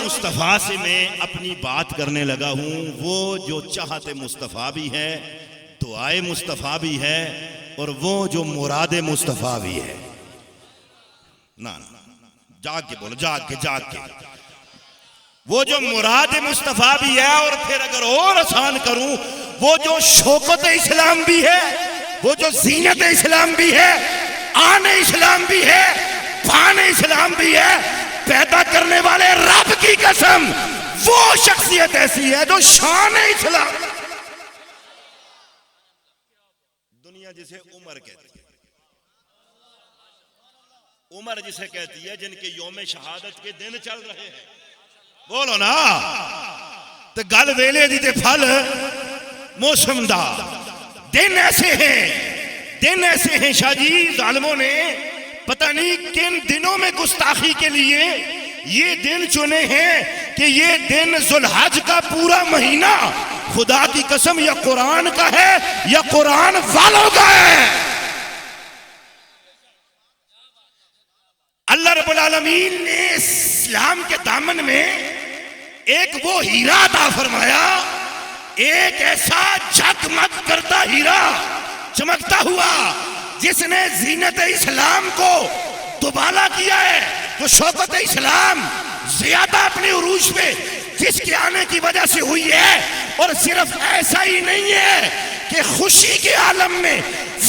مصطفیٰ سے میں اپنی بات کرنے لگا ہوں، وہ جو چاہت مصطفیٰ بھی ہے، دعائے مصطفیٰ بھی ہے، اور وہ جو مراد مصطفیٰ بھی ہے. نا جاگ کے بولو، جاگ کے وہ جو مراد مصطفیٰ بھی ہے، اور پھر اگر اور آسان کروں، وہ جو شوکت اسلام بھی ہے، وہ جو زینت اسلام بھی ہے، آن اسلام بھی ہے، پان اسلام بھی ہے. پیدا کرنے والے رب کی قسم، وہ شخصیت ایسی ہے جو شان اسلام. دنیا جسے عمر کہتی ہے، عمر جسے کہتی ہے جن کے یوم شہادت کے دن چل رہے ہیں. بولو نا، تو گل ویلے دی تے پھل موسم دا. دن ایسے ہیں شاہ جی، ظالموں نے پتہ نہیں کن دنوں میں گستاخی کے لیے یہ دن چنے ہیں کہ یہ دن ذوالحج کا پورا مہینہ خدا کی قسم یا قرآن کا ہے یا قرآن والوں کا ہے. اللہ رب العالمین نے اسلام کے دامن میں ایک وہ ہیرا عطا فرمایا، ایک ایسا جھگمگ کرتا ہیرا چمکتا ہوا جس نے زینت اسلام کو دوبالا کیا ہے. تو شوکت اسلام زیادہ اپنے عروج پہ جس کے آنے کی وجہ سے ہوئی ہے. اور صرف ایسا ہی نہیں ہے کہ خوشی کے عالم میں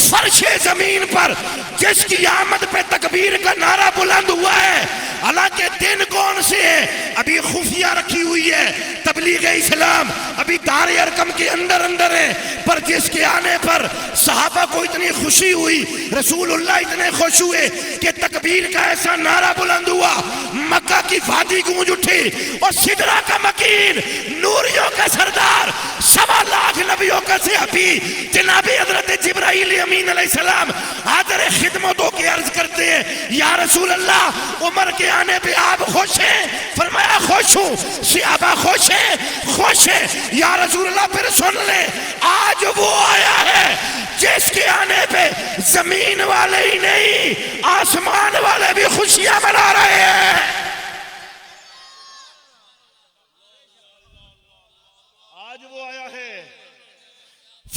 فرش زمین پر جس کی آمد پہ تکبیر کا نعرہ بلند ہوا ہے، حالانکہ دن کون سے ہے ابھی خفیہ رکھی ہوئی ہے. تبلیغ اسلام ابھی دار ارقم کے اندر ہے، پر جس کے آنے پر صحابہ کو اتنی خوشی ہوئی، رسول اللہ اتنے خوش ہوئے کہ تکبیر کا ایسا نعرہ بلند ہوا، مکہ کی وادی گونج اٹھی، اور سدرہ کا مکین، نوریوں کا سردار، 1.25 لاکھ نبیوں کا صحابی جناب حضرت جبرائیل امین علیہ السلام حاضر خدمت ہو کے عرض کرتے ہیں، یا رسول اللہ عمر کے آنے پہ آپ خوش ہیں؟ فرمایا خوش ہوں. صحابہ خوش ہیں؟ خوش ہیں. یا رسول اللہ پھر سن لیں، آج وہ آیا ہے جس کے آنے پہ زمین والے ہی نہیں آسمان والے بھی خوشیاں منا رہے ہیں. آج وہ آیا ہے،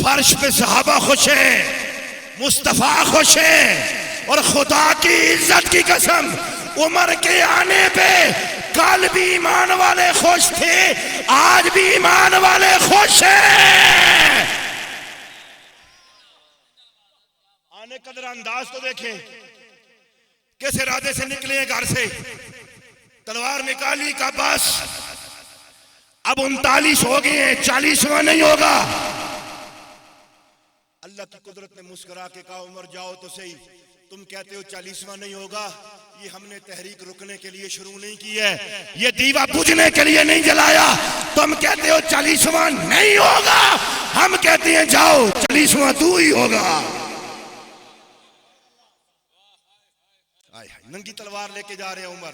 فرش پہ صحابہ خوش ہیں، مصطفیٰ خوش ہیں، اور خدا کی عزت کی قسم عمر کے آنے پہ کل بھی ایمان والے خوش تھے، آج بھی ایمان والے خوش ہیں. آنے قدر انداز تو دیکھیں، کس ارادے سے نکلے ہیں گھر سے، تلوار نکالی کا بس اب 39 ہو گئے ہیں، 40واں نہیں ہوگا. اللہ کی قدرت نے مسکرا کے کہا عمر جاؤ تو صحیح، تم کہتے ہو 40واں نہیں ہوگا، یہ ہم نے تحریک رکنے کے لیے شروع نہیں کی ہے، یہ دیوا بجھنے کے لیے نہیں جلایا. تم کہتے ہو 40واں نہیں ہوگا، ہم کہتے ہیں جاؤ 40واں تو ہی ہوگا. ننگی تلوار لے کے جا رہے ہیں عمر.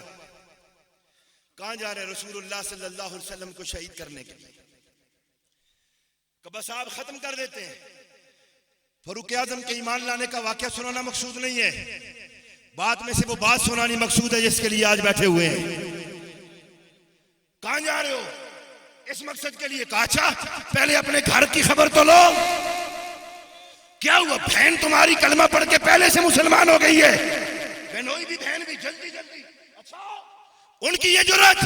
کہاں جا رہے ہیں؟ رسول اللہ صلی اللہ علیہ وسلم کو شہید کرنے کے لیے. کہ بس آپ ختم کر دیتے ہیں. فاروق اعظم کے ایمان لانے کا واقعہ سنانا مقصود نہیں ہے، بات میں سے وہ بات سنانی مقصود ہے جس کے لیے آج بیٹھے ہوئے ہیں. کہاں جا رہے ہو؟ اس مقصد کے لیے. کہا اچھا پہلے اپنے گھر کی خبر تو لو. کیا ہوا؟ بہن تمہاری کلمہ پڑھ کے پہلے سے مسلمان ہو گئی ہے. بہنوئی بھی بہن بھی جلدی جلدی. اچھا ان کی یہ جرات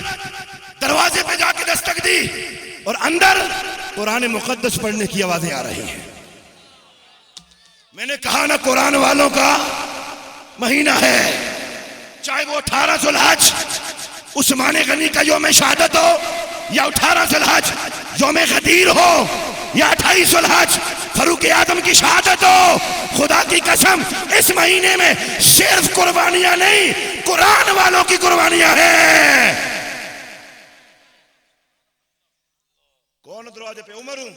دروازے پہ جا کے دستک دی، اور اندر قرآن مقدس پڑھنے کی آوازیں آ رہی ہیں. میں نے کہا نا قرآن والوں کا مہینہ ہے، چاہے وہ 18 ذوالحج عثمان غنی کا یوم شہادت ہو، یا 18 ذوالحج یوم غدیر ہو، یا 28 ذوالحج فاروق اعظم کی شہادت ہو. خدا کی قسم اس مہینے میں صرف قربانیاں نہیں، قرآن والوں کی قربانیاں ہیں. کون دروازے پہ؟ عمر ہوں.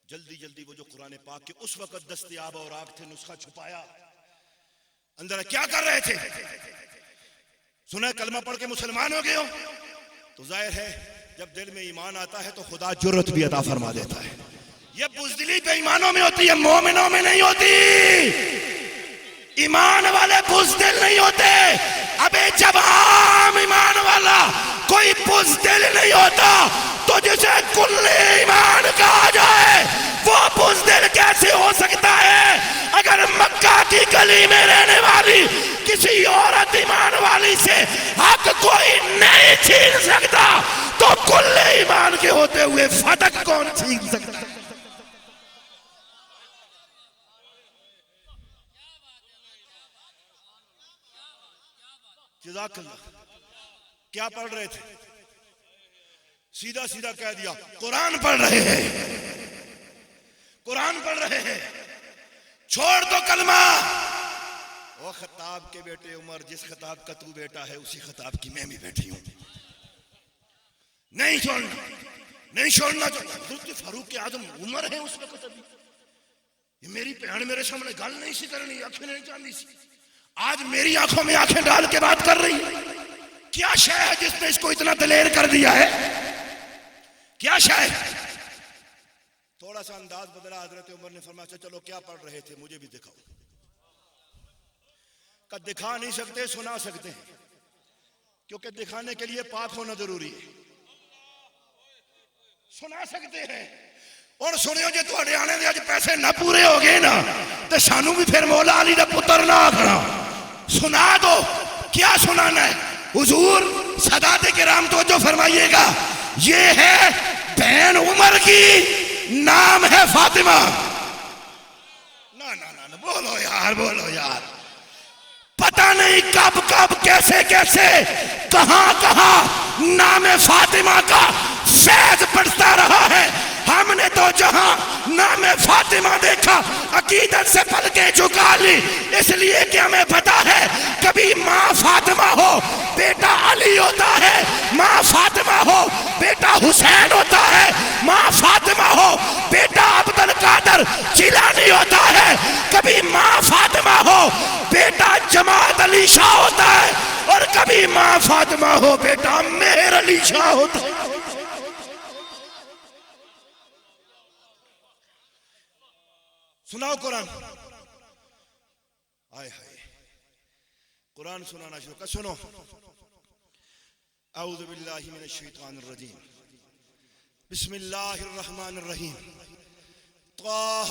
جلدی جلدی وہ جو قرآن پاک کے اس وقت دستیاب اوراق تھے نسخہ چھپایا. اندر کیا کر رہے تھے؟ سنا کلمہ پڑھ کے مسلمان ہو گئے ہو تو ظاہر ہے جب دل میں ایمان آتا ہے تو خدا جرت بھی عطا فرما دیتا ہے. یہ بزدلی بے ایمانوں میں ہوتی ہے، مومنوں میں نہیں ہوتی. ایمان والے بزدل نہیں ہوتے. ابے جب عام ایمان والا کوئی بزدل نہیں ہوتا، تو جسے کل ایمان کہا جائے وہ بزدل کیسے ہو سکتا ہے؟ اگر مکہ کی گلی میں رہنے والی کسی عورت ایمان والی سے حق کوئی نہیں چھین سکتا تو کل ایمان کے ہوتے ہوئے فتق کون چھین سکتا؟ جزاک اللہ. کیا پڑھ رہے تھے؟ سیدھا سیدھا کہہ دیا قرآن پڑھ رہے ہیں، قرآن پڑھ رہے ہیں. چھوڑ دو کلمہ. وہ خطاب کے بیٹے عمر، جس خطاب کا تو بیٹا ہے اسی خطاب کی میں بھی بیٹھی ہوں. نہیں چھوڑنا، نہیں چھوڑنا. حضرت فاروق اعظم عمر ہے اس وقت ابھی. یہ میری بہن میرے سامنے گل نہیں سی کرنی، آنکھیں نہیں چاندی سی. آج میری آنکھوں میں آنکھیں ڈال کے بات کر رہی ہے. کیا شے ہے جس نے اس کو اتنا دلیر کر دیا ہے؟ کیا شے ہے؟ تھوڑا سا انداز بدلا. حضرت عمر نے فرمایا چلو کیا پڑھ رہے تھے مجھے بھی دکھاؤ. کہ دکھا نہیں سکتے، سنا سکتے ہیں، کیونکہ دکھانے کے لیے پاک ہونا ضروری ہے. سنا سکتے ہیں. اور سنیو جے تواڈے آنے دے اج پیسے نہ پورے ہو گئے نا تے سانو بھی پھر مولا علی دا پتر نہ آکھنا. سنا دو. کیا سنانا ہے؟ حضور سادات کرام توجہ فرمائیے گا. یہ ہے بہن عمر کی، نام ہے فاطمہ. نہ بولو یار، بولو یار. پتہ نہیں کب کب کیسے کیسے کہاں کہاں نام فاطمہ کا فیض بڑھتا رہا ہے. ہم نے تو جہاں نام فاطمہ دیکھا عقیدت سے پلکیں جھکا لی، اس لیے کہ ہمیں پتا ہے کبھی ماں فاطمہ ہو بیٹا علی ہوتا ہے، ماں فاطمہ ہو بیٹا حسین ہوتا ہے، ماں فاطمہ ہو بیٹا عبد القادر جیلانی ہوتا ہے، کبھی ماں فاطمہ ہو بیٹا جماعت علی شاہ ہوتا ہے، اور کبھی ماں فاطمہ ہو بیٹا مہر علی شاہ ہوتا ہے. سناؤ قرآن. آئے ہائے قرآن سنانا شروع کر. سنو. اعوذ باللہ من الشیطان الرجیم. بسم اللہ الرحمن الرحیم. طه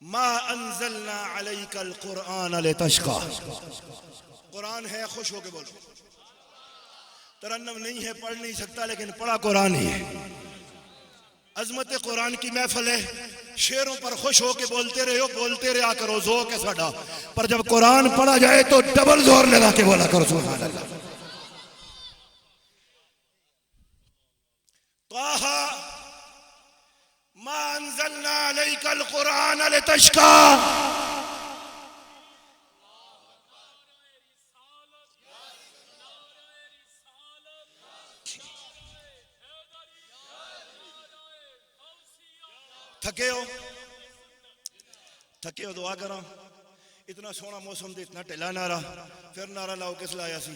ما انزلنا علیک القرآن لتشقى. قرآن ہے، خوش ہو کے بولو. ترنم نہیں ہے، پڑھ نہیں سکتا، لیکن پڑھا قرآن ہی ہے. عظمت قرآن کی محفل ہے. شعروں پر خوش ہو کے بولتے رہے ہو، بولتے رہا کرو، ذوق ہے ساڈا. پر جب قرآن پڑھا جائے تو ڈبل زور لگا کے بولا کرو سبحان اللہ. طه ما انزلنا علیک القرآن لتشقى. تھکے ہو دعا کرا. اتنا سونا موسم دے اتنا ٹھلا نعرہ، پھر نعرہ لاؤ کس لایا سی؟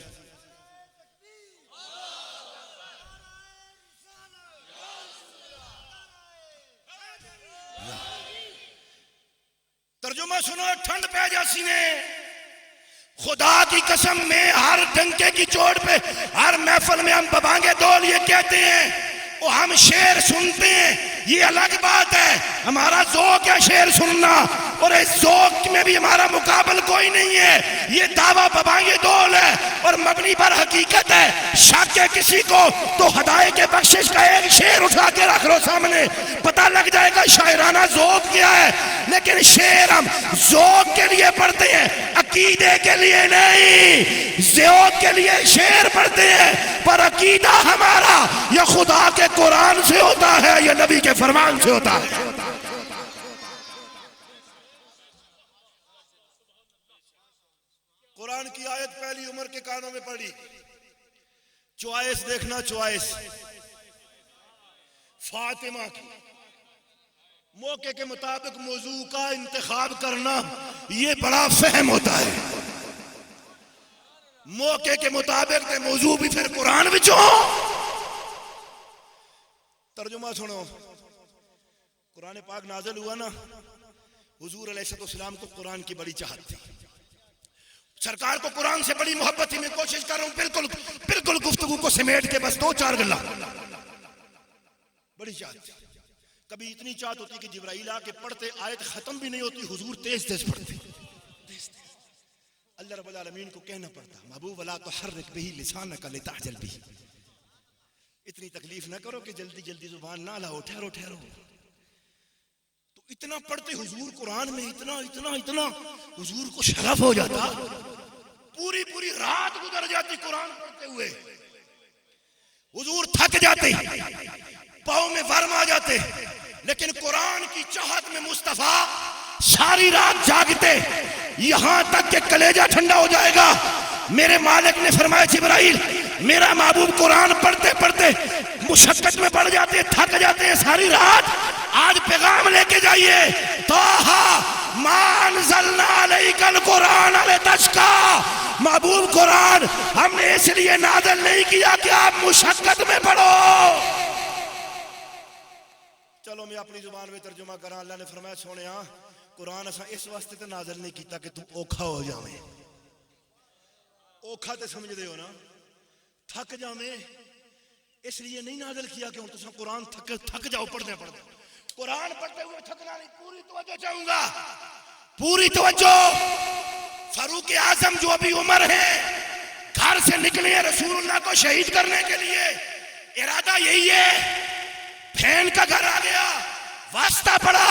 ترجمہ سنو. ٹھنڈ پہ جاسی نے خدا کی قسم میں ہر ڈنکے کی چوٹ پہ ہر محفل میں ہم ببانگے دول یہ کہتے ہیں وہ ہم شعر سنتے ہیں، یہ الگ بات ہے. ہمارا ذوق ہے شعر سننا، اور اس ذوق میں بھی ہمارا مقابل کوئی نہیں ہے. یہ دعویٰ ببانگے دول ہے اور مبنی پر حقیقت ہے. شک ہے کسی کو تو ہدایت کے بخشش کا ایک شعر اٹھا کے رکھ لو سامنے، پتہ لگ جائے گا شاعرانہ ذوق کیا ہے. لیکن شعر ہم ذوق کے لیے پڑھتے ہیں، عقیدے کے لیے نہیں. ذوق کے لیے شعر پڑھتے ہیں، پر عقیدہ ہمارا یا خدا کے قرآن سے ہوتا ہے یا نبی کے فرمان سے ہوتا ہے. قرآن کی آیت پہلی عمر کے کانوں میں پڑی. چوائس دیکھنا، چوائس فاطمہ کی. موقع کے مطابق موضوع کا انتخاب کرنا یہ بڑا فہم ہوتا ہے. موقع کے مطابق تے موضوع بھی پھر قرآن وچوں. ترجمہ سنو. قرآن پاک نازل ہوا نا، حضور علیہ السلام کو قرآن کی بڑی چاہت تھی. سرکار کو قرآن سے بڑی محبت تھی. میں کوشش کر رہا ہوں بالکل گفتگو کو سمیٹ کے بس 2-4 گلا. بڑی چاہت تھی. کبھی اتنی چاہت ہوتی کہ جبرائیل آ کے پڑھتے آیت ختم بھی نہیں ہوتی, حضور تیز پڑھتے. اللہ رب العالمین کو کہنا پڑتا محبوب ولا تحرک بہ لسانک لتعجل بہ, اتنی تکلیف نہ کرو کہ جلدی زبان نہ لاؤ, ٹھہرو. تو اتنا پڑھتے حضور قرآن میں, اتنا حضور کو شغف ہو جاتا, پوری رات گزر جاتی قرآن پڑھتے ہوئے. حضور تھک جاتے, پاؤں میں ورم آ جاتے, لیکن قرآن کی چاہت میں مصطفیٰ ساری رات جاگتے, یہاں تک کہ کلیجہ ٹھنڈا ہو جائے گا. میرے مالک نے فرمایا جبرائیل میرا محبوب قرآن پڑھتے مشقت میں پڑ جاتے ہیں, تھک جاتے ہیں ساری رات, آج پیغام لے کے جائیے طٰہٰ ما انزلنا علیک القرآن لتشقیٰ. محبوب قرآن ہم نے اس لیے نازل نہیں کیا کہ آپ مشقت میں پڑھو. چلو میں اپنی زبان میں ترجمہ کراں. اللہ نے فرمایا سونیا قرآن اساں اس واسطے تے نازل نہیں کیتا کہ تو اوکھا ہو جاویں. اوکھا تے سمجھ دے ہو نا, تھک جاویں, اس لیے نہیں نازل کیا کہ تساں قرآن تھک جاؤ پڑھتے. قرآن پڑھتے ہوئے تھکنا نہیں. پوری توجہ چاہوں گا, پوری توجہ. فاروق اعظم جو ابھی عمر ہے, گھر سے نکلے ہیں رسول اللہ کو شہید کرنے کے لیے, ارادہ یہی ہے. بہن کا گھر آ گیا, واسطہ پڑا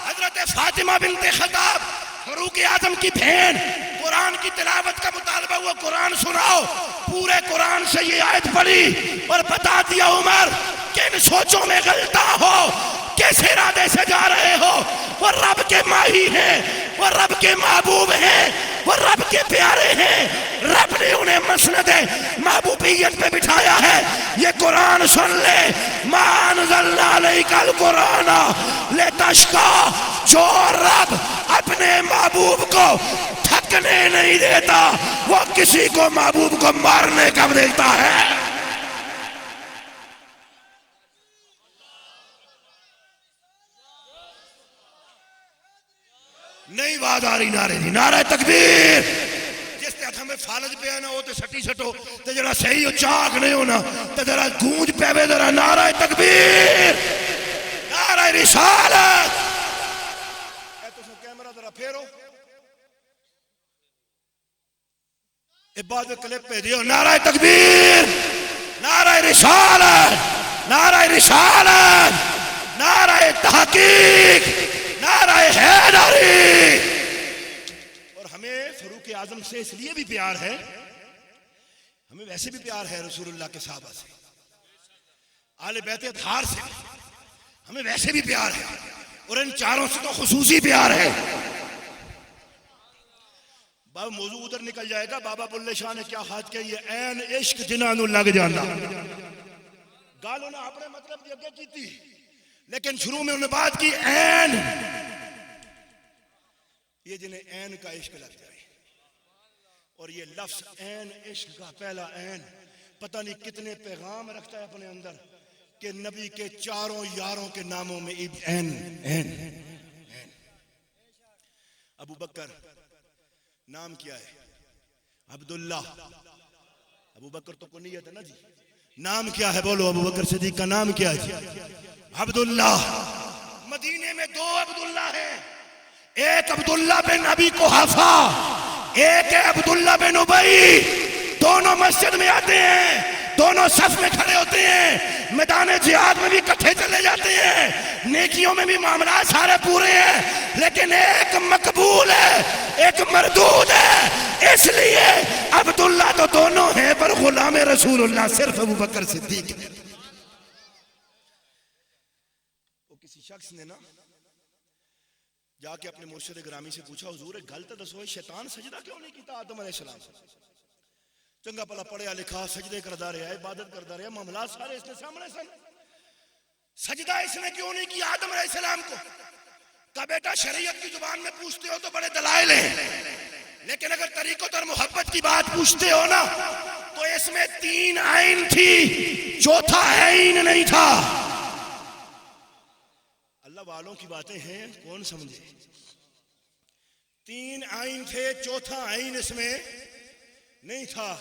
حضرت فاطمہ بنت خطاب فاروق اعظم کی بہن, قرآن کی تلاوت کا مطالبہ ہوا, قرآن سناؤ. پورے قرآن سے یہ آیت پڑھی اور بتا دیا عمر کن سوچوں میں غلطہ ہو, کس ارادے سے جا رہے ہو. وہ رب کے ماہی ہیں, وہ رب کے محبوب ہیں, وہ رب کے پیارے ہیں. رب نے انہیں مسند محبوبیت پہ بٹھایا ہے. یہ قرآن سن لے, ما انزلنا علیک القرآن لتشقیٰ. جو رب اپنے محبوب کو تھکنے نہیں دیتا وہ کسی کو محبوب کو مارنے کب دیتا ہے. نہیں بات آ رہی نعرے دی, نعرہ تکبیر. جس تے ہمیں فالج پہ آنا ہو تے سٹی سٹو, تے جڑا صحیح ہو چاک نہیں ہونا تے ذرا گونج پہ وے, ذرا نعرہ تکبیر, نعرہ رسالت. اے تساں کیمرہ ذرا پھیرو, اے بعد کلپ پہ دیو, نعرہ تکبیر, نعرہ رسالت, نعرہ رسالت, نعرہ تحقیق, نعرہ حیدری. اور ہمیں فاروق اعظم سے اس لیے بھی پیار ہے, ہمیں ویسے بھی پیار ہے رسول اللہ کے صحابہ سے, آل بیت اطہار سے ہمیں ویسے بھی پیار ہے, اور ان چاروں سے تو خصوصی پیار ہے. بابا موضوع ادھر نکل جائے گا. بابا بلے شاہ نے کیا خط کہی ہے, این عشق جنہاں نوں لگ جانا. گال انہیں اپنے مطلب دی اگے کی تھی, لیکن شروع میں انہوں نے بات کی این, یہ جنہیں این کا عشق لگ جائے. اور یہ لفظ این عشق کا پہلا این پتہ نہیں کتنے پیغام رکھتا ہے اپنے اندر, کہ نبی کے چاروں یاروں کے ناموں میں این این این. ابو بکر نام کیا ہے, عبداللہ. ابو بکر تو کنیت ہے نا جی, نام کیا ہے بولو, ابو بکر صدیق کا نام کیا ہے جی, عبداللہ. مدینے میں 2 عبداللہ ہیں, ایک عبداللہ بن ابی قحافہ, ایک ہے عبداللہ بن ابی. دونوں مسجد میں آتے ہیں, دونوں صف میں کھڑے ہوتے ہیں, میدان جہاد میں بھی کٹھے چلے جاتے ہیں, نیکیوں میں بھی معاملات سارے پورے ہیں, لیکن ایک مقبول ہے ایک مردود ہے. اس لیے عبداللہ تو دونوں ہیں پر غلام رسول اللہ صرف ابو بکر صدیق ہے. کسی شخص نے نا جا کے اپنے مرشد گرامی سے پوچھا, حضور گل تو دسو شیطان سجدہ کیوں نہیں کیتا آدم علیہ السلام سے؟ چنگا پلا پڑھیا لکھا, سجدے کردا رہا, عبادت کردا رہا, معاملات سارے اس نے سامنے سن, سجدہ اس نے کیوں نہیں کیا آدم علیہ السلام کو؟ کہ بیٹا شریعت کی زبان میں پوچھتے ہو تو بڑے دلائل ہیں, لیکن اگر طریقت اور محبت کی بات پوچھتے ہو نا تو اس میں 3 عین تھی, چوتھا عین نہیں تھا. اللہ والوں کی باتیں ہیں, کون سمجھے. 3 عین تھے، چوتھا عین اس میں نہیں تھا.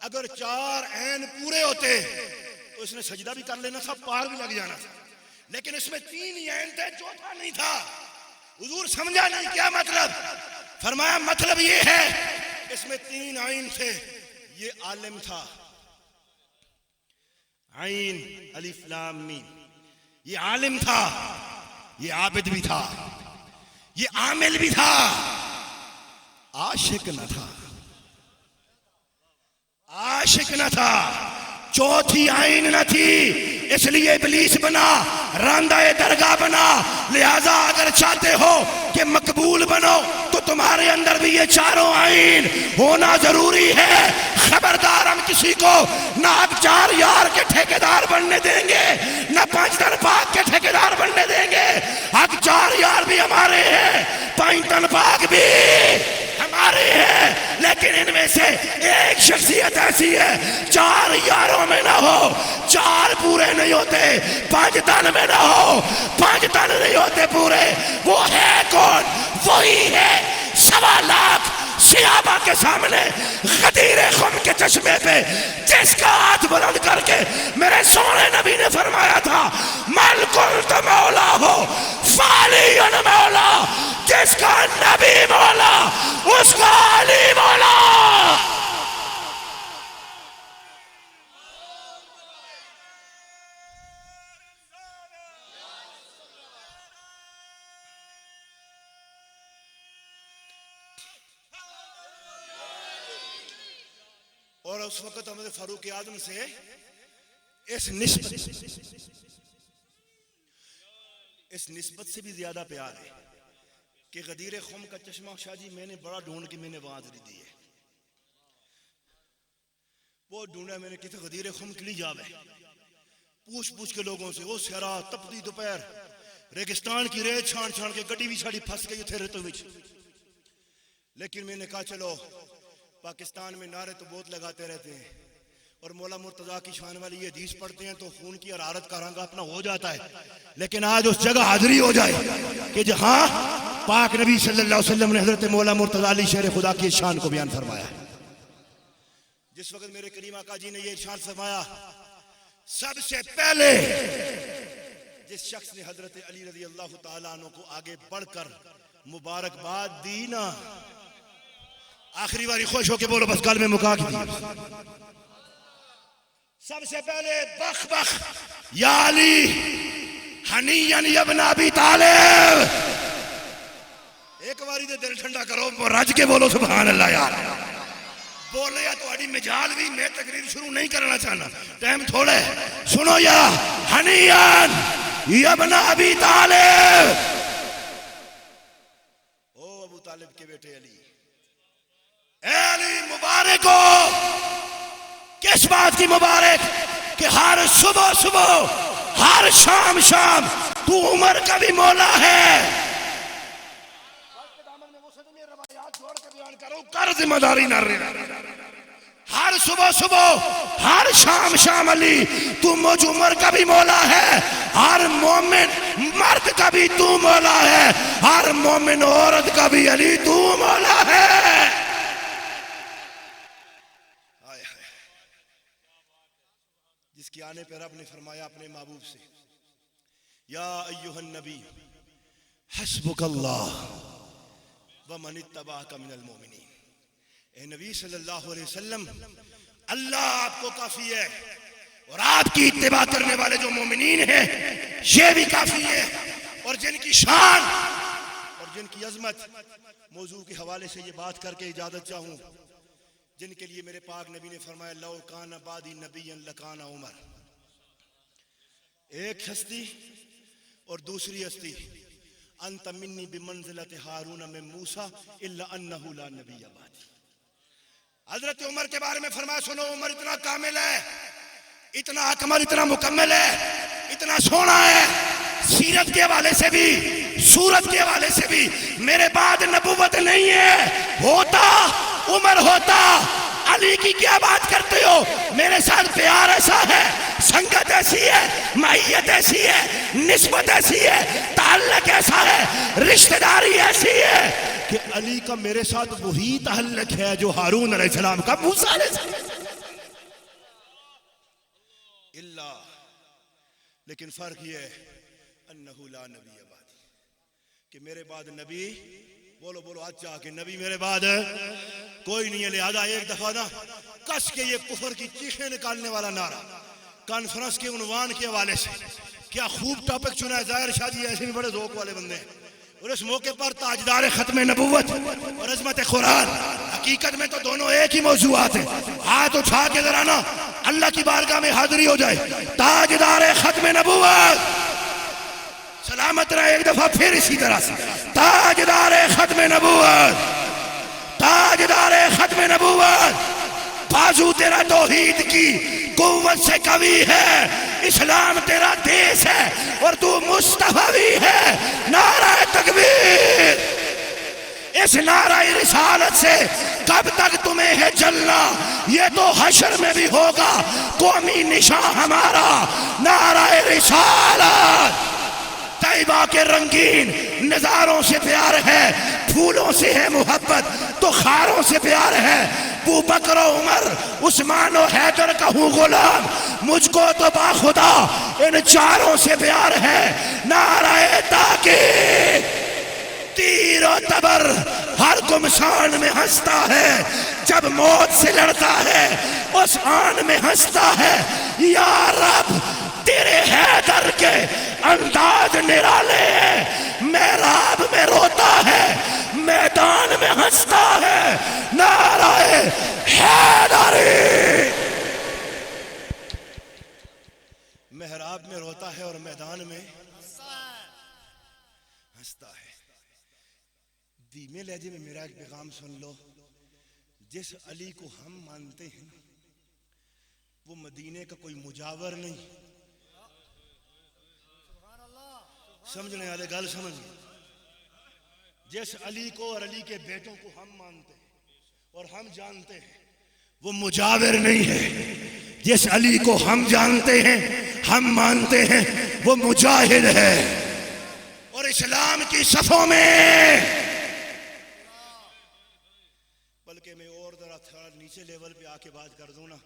اگر 4 عین پورے ہوتے تو اس نے سجدہ بھی کر لینا تھا، پار بھی لگ جانا تھا. لیکن اس میں 3 عین تھے، چوتھا نہیں تھا. حضور سمجھا نہیں کیا مطلب؟ فرمایا مطلب یہ ہے اس میں 3 عین تھے. یہ عالم تھا، عین الف لام میم. یہ عالم تھا، یہ عابد بھی تھا، یہ عامل بھی تھا، عاشق نہ تھا، عاشق نہ تھا. چوتھی عین نہ تھی، اس لیے ابلیس بنا، راندہ درگاہ بنا. لہذا اگر چاہتے ہو کہ مقبول بنو تو تمہارے اندر بھی یہ 4 عین ہونا ضروری ہے. خبردار ہم کسی کو نہ اب 4 یار کے ٹھیکیدار بننے دیں گے، نہ 5 تن پاک کے ٹھیکیدار بننے دیں گے. اب 4 یار بھی ہمارے ہیں، 5 تن پاک بھی ہمارے ہیں. لیکن ان میں سے ایک شخصیت ایسی ہے 4 یاروں میں نہ ہو، 4 پورے نہیں ہوتے. 5 تن میں نہ ہو، 5 تن نہیں ہوتے پورے. وہ ہے کون؟ وہی ہے 1.25 لاکھ صحابہ کے سامنے غدیر خم کے چشمے پہ جس کا ہاتھ بلند کر کے میرے سونے نبی نے فرمایا تھا من کنت مولا ہو فعلی مولا. جس کا نبی مولا اس کا علی مولا. اور اس وقت حضرت فاروق اعظم سے اس نسبت سے بھی زیادہ پیار ہے کہ غدیر خم کا چشمہ شاہ جی میں نے بڑا ڈھونڈ کے میں نے وہاں دے دی ہے. وہ ڈھونڈا میں نے کہتے غدیر خم کلی جاوے پوچھ کے لوگوں سے. وہ سہرا تپتی دوپہر ریگستان کی ریت چھان کے گڈی بھی ساڑی پھنس گئی تھے ریتوں وچ. لیکن میں نے کہا چلو پاکستان میں نعرے تو بہت لگاتے رہتے ہیں اور مولا مرتضیٰ کی شان والی یہ حدیث پڑھتے ہیں تو خون کی حرارت کا رنگ اپنا ہو جاتا ہے. لیکن آج اس جگہ حاضری ہو جائے کہ جہاں پاک نبی صلی اللہ علیہ وسلم نے حضرت مولا مرتضیٰ علی شیر خدا کی شان کو بیان فرمایا. جس وقت میرے کریم آقا جی نے یہ ارشاد فرمایا سب سے پہلے جس شخص نے حضرت علی رضی اللہ تعالیٰ عنہ کو آگے بڑھ کر مبارکباد دی نا، آخری باری خوش ہو کے بولو بس گل میں مکا کے سب سے پہلے بخ بخ یا علی حنین یا ابن ابی طالب. ایک باری دے دل ٹھنڈا کرو، رج کے بولو سبحان اللہ. یار بولے یا تو اڑی مجال بھی میں تقریر شروع نہیں کرنا چاہنا، ٹائم تھوڑا ہے. سنو یا حنین یا ابن ابی طالب. او ابو طالب کے بیٹے علی، اے علی مبارک ہو. کس بات کی مبارک؟ کہ ہر صبح ہر شام تو عمر کا بھی مولا ہے. کر ذمہ داری نہ رہے. ہر صبح ہر شام علی تو مجھ عمر کا بھی مولا ہے. ہر مومن مرد کا بھی تو مولا ہے، ہر مومن عورت کا بھی علی تو مولا ہے. جس کے آنے پہ رب نے فرمایا اپنے محبوب سے یا ایھا النبی حسبک اللہ ومن اتبعک من المؤمنین. اے نبی صلی اللہ علیہ وسلم اللہ آپ کو کافی ہے اور آپ کی اتباع کرنے والے جو مومنین ہیں یہ بھی کافی ہے. اور جن کی شان اور جن کی عظمت موضوع کے حوالے سے یہ بات کر کے اجازت چاہوں، جن کے لیے میرے پاک نبی نے فرمایا لو کان بعدی نبی لکان عمر. ایک ہستی اور دوسری ہستی انت منی بمنزلت ہارون من موسیٰ الا انہ لا نبی بعدی. حضرت عمر کے بارے میں فرمایا سنو عمر اتنا کامل ہے، اتنا اکمل، اتنا مکمل ہے، اتنا سونا ہے، سیرت کے حوالے سے بھی صورت کے حوالے سے بھی میرے بعد نبوت نہیں ہے. ہوتا عمر ہوتا. علی کی کیا بات کرتے ہو؟ میرے ساتھ پیار ایسا ہے، سنگت ایسی ہے، معیت ایسی ہے، نسبت ایسی ہے، تعلق ایسا ہے، رشتہ داری ایسی ہے کہ علی کا میرے ساتھ وہی تعلق ہے جو ہارون علیہ السلام کا موسیٰ علیہ السلام. اللہ لیکن فرق یہ ہے انہو لا نبی بعدی کہ میرے بعد نبی بولو بولو آج جا کے نبی میرے بعد کوئی نہیں ہے. لہذا ایک دفعہ نا کس کے یہ کفر کی چیخیں نکالنے والا نعرہ کانفرنس کے عنوان کے حوالے سے کیا خوب ٹاپک چنا ہے. ظاہر شاہ جی ایسے بھی بڑے ذوق والے بندے ہیں اور اس موقع پر تاجدار ختم نبوت اور عظمت قرآن حقیقت میں تو دونوں ایک ہی موضوعات ہیں. ہاتھ اٹھا کے ذرا نا اللہ کی بارگاہ میں حاضری ہو جائے. تاجدار ختم نبوت سلامت رہے. ایک دفعہ پھر اسی طرح سے تاجدار ختم نبوت تاجدار ختم نبوت. بازو تیرا توحید کی قوت سے قوی ہے. اسلام تیرا دیس ہے اور تو مصطفی ہے. نعرہ تکبیر. اس نعرہ رسالت سے کب تک تمہیں ہے جلنا یہ تو حشر میں بھی ہوگا قومی نشان ہمارا نعرہ رسالت. طیبہ کے رنگین نظاروں سے پیار ہے پھولوں سے ہے محبت تو خاروں سے پیار ہے. ابو بکر و عمر عثمان و حیدر کہوں غلام مجھ کو تو با خدا ان چاروں سے پیار ہے. نعرہ تاکید تیر و تبر ہر گمشان میں ہنستا ہے جب موت سے لڑتا ہے اس آن میں ہنستا ہے. یا رب تیرے حیدر کے انداز نرالے ہیں. محراب میں روتا ہے میدان میں ہنستا ہے. نعرہ حیدری. محراب میں روتا ہے اور میدان میں ہنستا ہے. دھیمے لہجے میں میرا ایک پیغام سن لو. جس علی کو ہم مانتے ہیں وہ مدینے کا کوئی مجاور نہیں. سمجھنے والے گل سمجھ. جس علی کو اور علی کے بیٹوں کو ہم مانتے ہیں اور ہم جانتے ہیں وہ مجاور نہیں ہے. جس علی کو ہم جانتے ہیں ہم مانتے ہیں وہ مجاہد ہے اور اسلام کی صفوں میں. بلکہ میں اور ذرا تھوڑا نیچے لیول پہ آ کے بات کر دوں نا.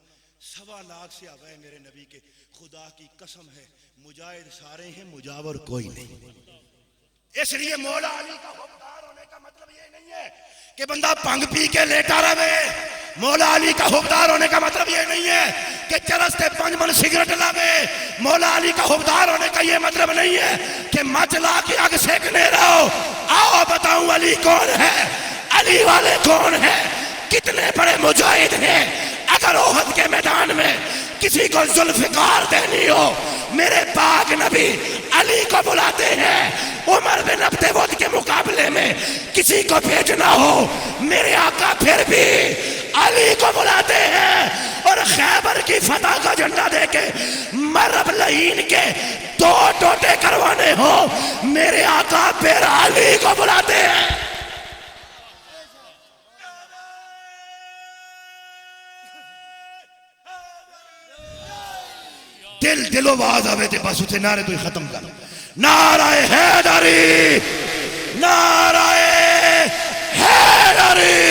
1.25 لاکھ سے اب ہے میرے نبی کے خدا کی قسم ہے مجاہد سارے ہیں مجاور کوئی نہیں. اس لیے مولا علی کا حقدار ہونے کا مطلب یہ نہیں ہے کہ بندہ پنگ پی کے لیٹا رہے. مولا علی کا حقدار ہونے کا مطلب یہ نہیں ہے کہ چرس تے 5 من سگریٹ لاوے. مولا علی کا حقدار ہونے کا یہ مطلب نہیں ہے کہ مچ لا کے آگ سیکنے رہو. آؤ بتاؤں علی کون ہے. علی والے کون ہیں کتنے بڑے مجاہد ہیں. اگر احد کے میدان میں کسی کو ذوالفقار دینی ہو میرے پاک نبی علی کو بلاتے ہیں. عمر بن عبد ود کے مقابلے میں کسی کو بھیجنا ہو میرے آقا پھر بھی علی کو بلاتے ہیں. اور خیبر کی فتح کا جھنڈا دے کے مرب لعین کے 2 ٹوٹے کروانے ہو میرے آقا پھر علی کو بلاتے ہیں. دل و باز آوے تھے بس اسے نعرے تو ہی ختم کر. نعرہ حیدری نعرہ حیدری.